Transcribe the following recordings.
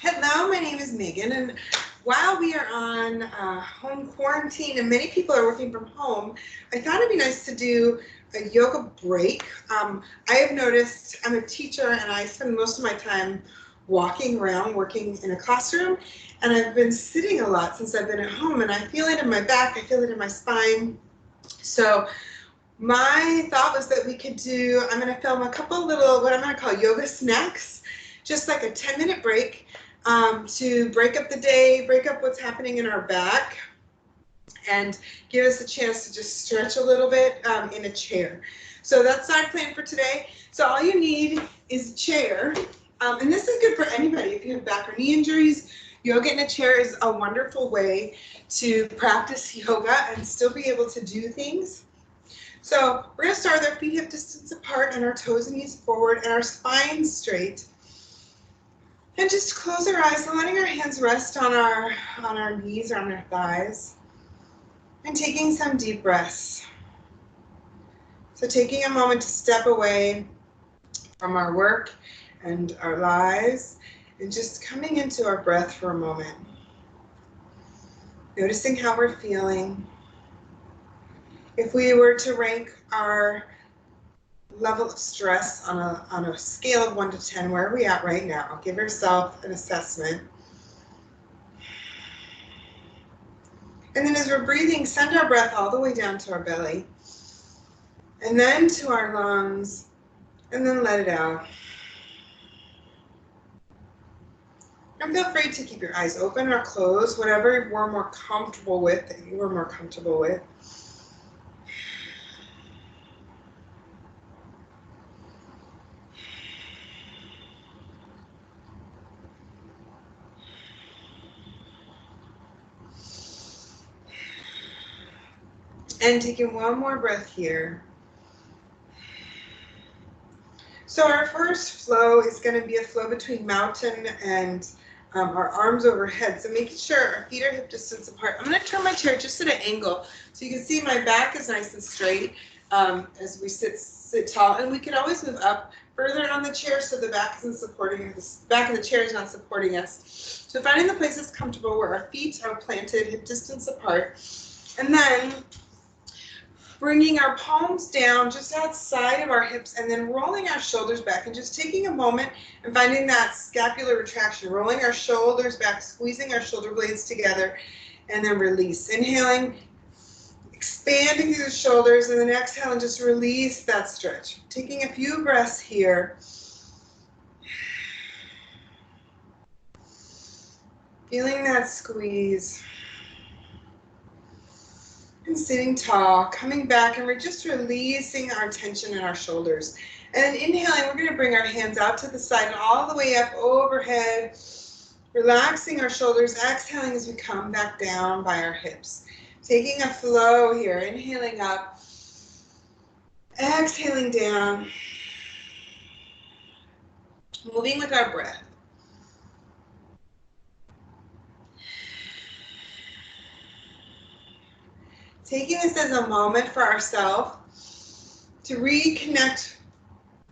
Hello, my name is Megan, and while we are on home quarantine and many people are working from home, I thought it'd be nice to do a yoga break. I have noticed, I'm a teacher and I spend most of my time walking around, working in a classroom, and I've been sitting a lot since I've been at home, and I feel it in my back, I feel it in my spine. So my thought was that we could do, I'm going to film a couple little, what I'm going to call yoga snacks, just like a 10-minute break to break up the day, break up what's happening in our back, and give us a chance to just stretch a little bit in a chair. So that's our plan for today. So all you need is a chair, and this is good for anybody. If you have back or knee injuries, yoga in a chair is a wonderful way to practice yoga and still be able to do things. So we're going to start with our feet hip distance apart and our toes and knees forward and our spine straight. And just close our eyes and letting our hands rest on our knees or on our thighs. And taking some deep breaths. So taking a moment to step away from our work and our lives and just coming into our breath for a moment. Noticing how we're feeling. If we were to rank our level of stress on a scale of 1 to 10, where are we at right now? Give yourself an assessment. And then as we're breathing, send our breath all the way down to our belly, and then to our lungs, and then let it out. And feel free to keep your eyes open or closed, whatever we're more comfortable with, that you are more comfortable with. And taking one more breath here. So our first flow is going to be a flow between mountain and our arms overhead. So making sure our feet are hip distance apart. I'm going to turn my chair just at an angle so you can see my back is nice and straight as we sit tall. And we can always move up further on the chair so the back isn't supporting us. The back of the chair is not supporting us. So finding the place that's comfortable where our feet are planted hip distance apart. And then bringing our palms down just outside of our hips and then rolling our shoulders back and just taking a moment and finding that scapular retraction, rolling our shoulders back, squeezing our shoulder blades together, and then release. Inhaling, expanding through the shoulders, and then exhale and just release that stretch. Taking a few breaths here. Feeling that squeeze. And sitting tall, coming back, and we're just releasing our tension in our shoulders. And then inhaling, we're going to bring our hands out to the side and all the way up overhead, relaxing our shoulders, exhaling as we come back down by our hips. Taking a flow here, inhaling up, exhaling down, moving with our breath. Taking this as a moment for ourselves to reconnect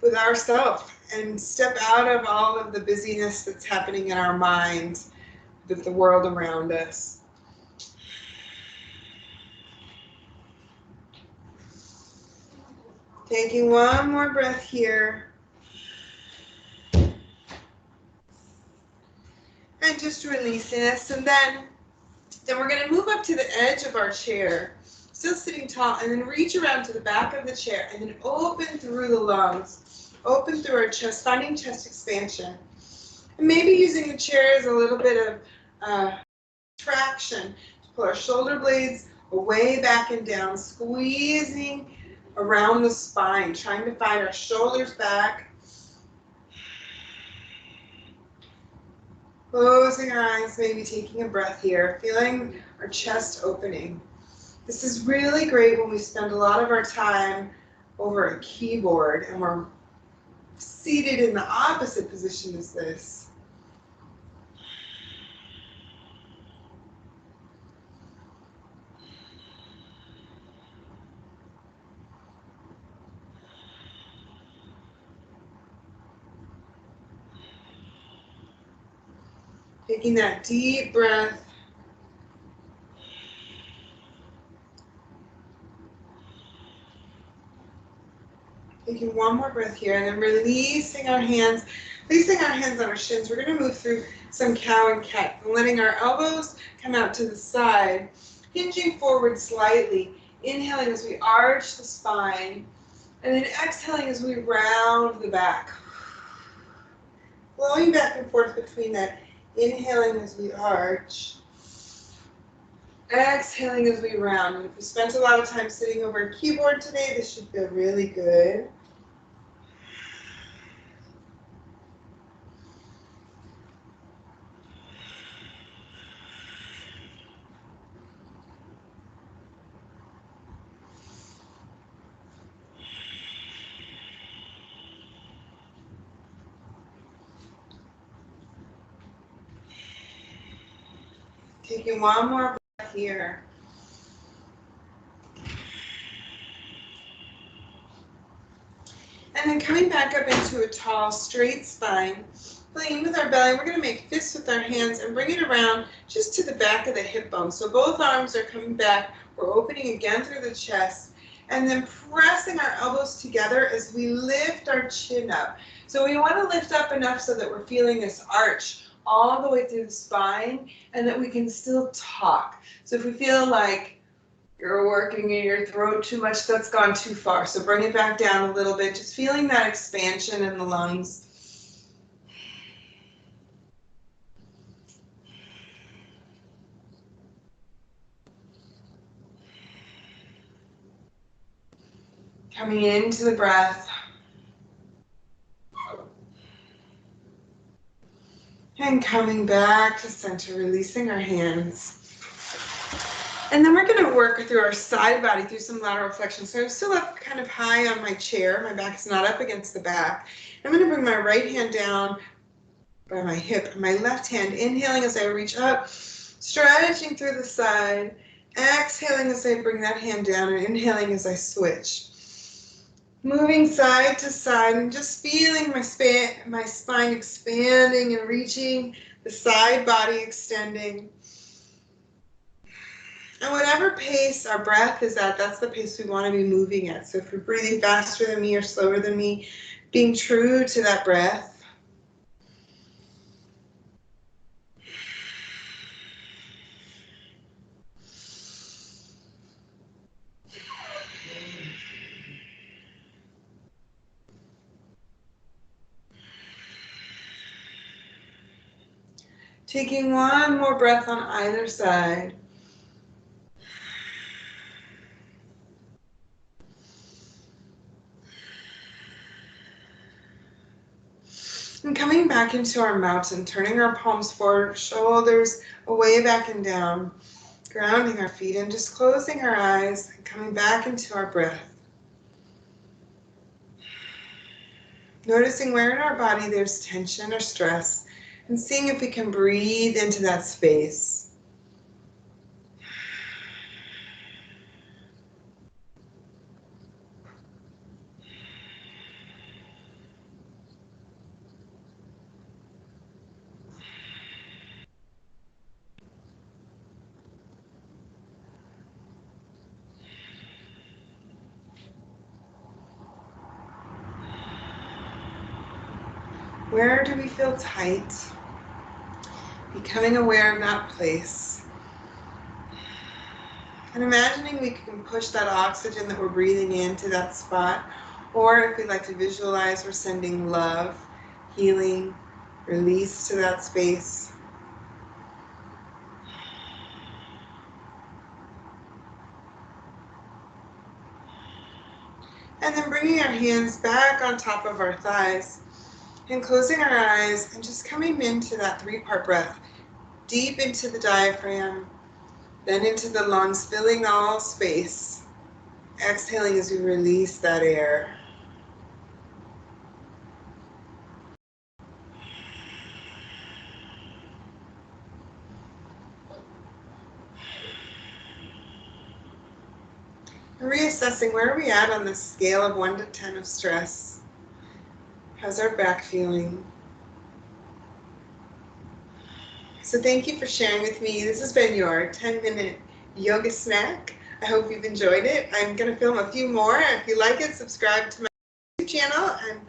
with ourselves and step out of all of the busyness that's happening in our minds, with the world around us. Taking one more breath here. And just releasing this. And then we're going to move up to the edge of our chair, still sitting tall, and then reach around to the back of the chair and then open through the lungs, open through our chest, finding chest expansion. And maybe using the chair as a little bit of traction to pull our shoulder blades away back and down, squeezing around the spine, trying to find our shoulders back. Closing our eyes, maybe taking a breath here, feeling our chest opening. This is really great when we spend a lot of our time over a keyboard and we're seated in the opposite position as this. Taking that deep breath. Taking one more breath here, and then releasing our hands on our shins. We're going to move through some cow and cat, letting our elbows come out to the side, hinging forward slightly, inhaling as we arch the spine, and then exhaling as we round the back. Flowing back and forth between that, inhaling as we arch, exhaling as we round. And if we spent a lot of time sitting over a keyboard today, this should feel really good. Taking one more breath here. And then coming back up into a tall, straight spine, playing with our belly. We're going to make fists with our hands and bring it around just to the back of the hip bone. So both arms are coming back. We're opening again through the chest. And then pressing our elbows together as we lift our chin up. So we want to lift up enough so that we're feeling this arch all the way through the spine and that we can still talk. So if we feel like you're working in your throat too much, that's gone too far. So bring it back down a little bit, just feeling that expansion in the lungs. Coming into the breath. And coming back to center, releasing our hands. And then we're going to work through our side body through some lateral flexion. So I'm still up kind of high on my chair. My back is not up against the back. I'm going to bring my right hand down by my hip. My left hand inhaling as I reach up, stretching through the side. Exhaling as I bring that hand down and inhaling as I switch. Moving side to side and just feeling my spine expanding and reaching, the side body extending. And whatever pace our breath is at, that's the pace we want to be moving at. So if you're breathing faster than me or slower than me, being true to that breath. Taking one more breath on either side. And coming back into our mountain, turning our palms forward, shoulders away, back and down, grounding our feet and just closing our eyes and coming back into our breath. Noticing where in our body there's tension or stress and seeing if we can breathe into that space. Where do we feel tight? Becoming aware of that place. And imagining we can push that oxygen that we're breathing into that spot. Or if we like to visualize, we're sending love, healing, release to that space. And then bringing our hands back on top of our thighs and closing our eyes and just coming into that 3-part breath. Deep into the diaphragm, then into the lungs, filling all space. Exhaling as we release that air. Reassessing where are we at on the scale of 1 to 10 of stress. How's our back feeling? So thank you for sharing with me. This has been your 10-minute yoga snack. I hope you've enjoyed it. I'm going to film a few more. If you like it, subscribe to my YouTube channel, and